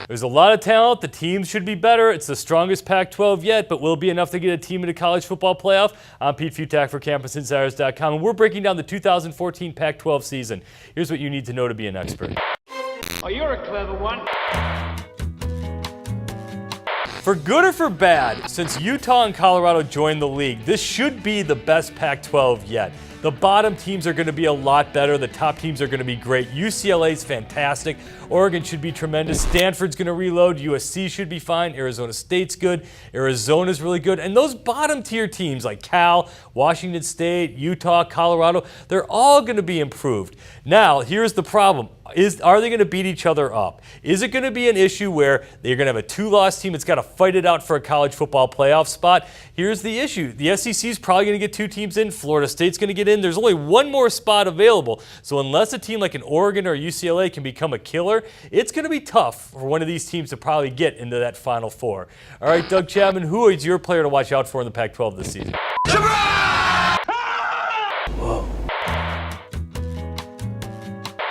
There's a lot of talent. The teams should be better. It's the strongest Pac-12 yet, but will it be enough to get a team into college football playoff? I'm Pete Fiutak for CampusInsiders.com, and we're breaking down the 2014 Pac-12 season. Here's what you need to know to be an expert. Oh, you're a clever one. For good or for bad, since Utah and Colorado joined the league, this should be the best Pac-12 yet. The bottom teams are going to be a lot better. The top teams are going to be great. UCLA's fantastic. Oregon should be tremendous. Stanford's going to reload. USC should be fine. Arizona State's good. Arizona's really good. And those bottom tier teams like Cal, Washington State, Utah, Colorado, they're all going to be improved. Now, here's the problem. Are they going to beat each other up? Is it going to be an issue where they're going to have a two-loss team that's got to fight it out for a college football playoff spot? Here's the issue. The SEC is probably going to get two teams in. Florida State's going to get in. There's only one more spot available. So unless a team like an Oregon or UCLA can become a killer, it's going to be tough for one of these teams to probably get into that Final Four. All right, Doug Chapman, who is your player to watch out for in the Pac-12 this season?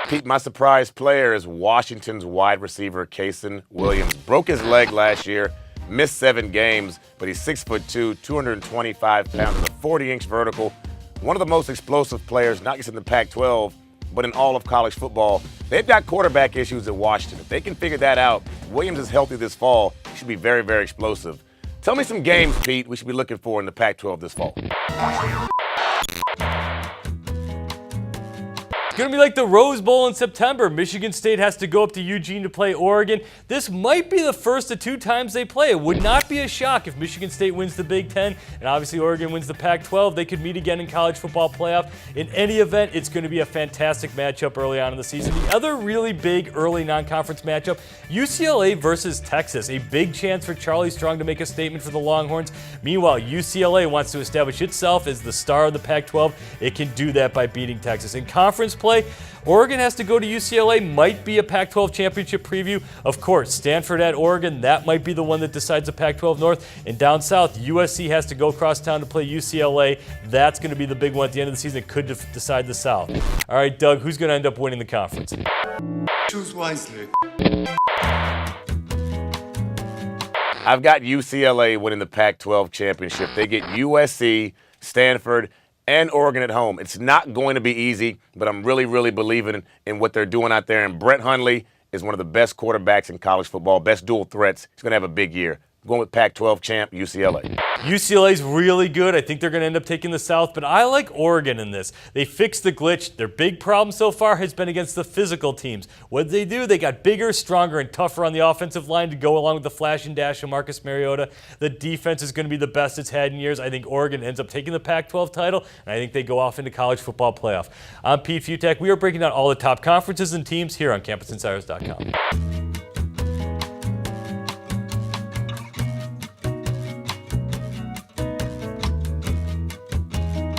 Pete, my surprise player is Washington's wide receiver, Kason Williams. Broke his leg last year, missed 7 games, but he's 6'2", 225 pounds, with a 40-inch vertical. One of the most explosive players, not just in the Pac-12, but in all of college football. They've got quarterback issues at Washington. If they can figure that out, Williams is healthy this fall. He should be very, very explosive. Tell me some games, Pete, we should be looking for in the Pac-12 this fall. It's going to be like the Rose Bowl in September. Michigan State has to go up to Eugene to play Oregon. This might be the first of 2 times they play. It would not be a shock if Michigan State wins the Big Ten and obviously Oregon wins the Pac-12. They could meet again in college football playoff. In any event, it's going to be a fantastic matchup early on in the season. The other really big early non-conference matchup, UCLA versus Texas. A big chance for Charlie Strong to make a statement for the Longhorns. Meanwhile, UCLA wants to establish itself as the star of the Pac-12. It can do that by beating Texas. In conference play, Oregon has to go to UCLA, might be a Pac-12 championship preview. Of course, Stanford at Oregon, that might be the one that decides the Pac-12 North. And down south, USC has to go across town to play UCLA. That's going to be the big one at the end of the season. It could decide the South. All right, Doug, who's going to end up winning the conference? Choose wisely. I've got UCLA winning the Pac-12 championship. They get USC, Stanford, and Oregon at home. It's not going to be easy, but I'm really, really believing in what they're doing out there. And Brett Hundley is one of the best quarterbacks in college football, best dual threats. He's going to have a big year. I'm going with Pac-12 champ, UCLA. UCLA's really good. I think they're going to end up taking the South, but I like Oregon in this. They fixed the glitch. Their big problem so far has been against the physical teams. What did they do? They got bigger, stronger, and tougher on the offensive line to go along with the flash and dash of Marcus Mariota. The defense is going to be the best it's had in years. I think Oregon ends up taking the Pac-12 title, and I think they go off into college football playoff. I'm Pete Fiutak. We are breaking down all the top conferences and teams here on CampusInsiders.com.